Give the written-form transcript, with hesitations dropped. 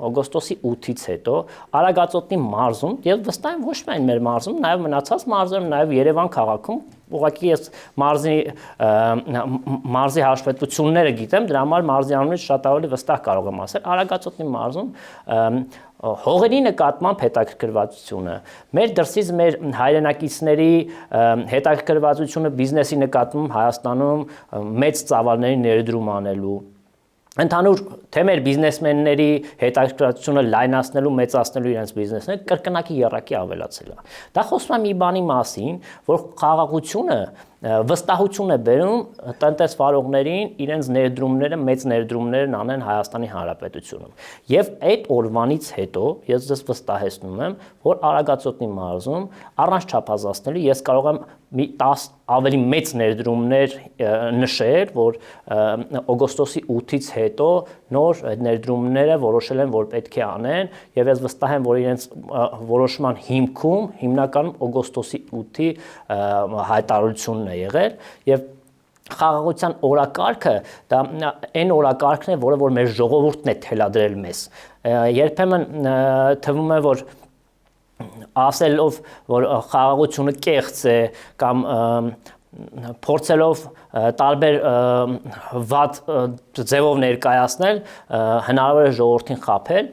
օգոստոսի 8-ից հետո Արագածոտնի մարզում եւ վստահ եմ ոչ միայն մեր մարզում, նաեւ մնացած մարզերում, նաեւ Երևան քաղաքում ուղղակի ես մարզի հաշվետվությունները գիտեմ, դրա համար մարզի անունից շատ ավելի վստահ կարող եմ ասել, Արագածոտնի մարզում հողերի նկատմամբ հետաքրքրվածությունը, մեր դրսից մեր հայրենակիցների հետաքրքրվածությունը բիզնեսի նկատմամբ Հայաստանում մեծ ծավալների ներդրում անելու, ընդհանուր թե մեր բիզնեսմենների հետաքրքրվածությունը լայնացնելու, մեծացնելու իրենց բիզնեսները կրկնակի եռակի ավելացել է։ Դա խոսում է մի բանի մասին, որ խաղաղությունը վստահություն է բերում տնտեսվարողներին իրենց ներդրումները, մեծ ներդրումներն անեն Հայաստանի Հանրապետությունում։ Եվ այդ օրվանից հետո ես ձեզ վստահեցնում եմ, որ Արագածոտնի մարզում առանց չափազանցնելու ես կարող եմ մի 10 ավելի մեծ ներդրումներ նշել, որ օգոստոսի 8-ից հետո նոր ներդրումները որոշել են, որ պետք է անեն, եւ ես վստահ եմ, որ իրենց որոշման հիմքում հիմնականում օգոստոսի 8-ի հայտարարությունն է եղել եւ խաղաղության օրակարգը դա այն օրակարգն է, որը որ մեր ժողովուրդն է թելադրել մեզ։ Երբեմն թվում է, որ ասելով, որ խաղաղությունը կեղծ է կամ փորձելով տարբեր վատ ձևով ներկայացնել հնարավոր է ժողովրդին խաբել,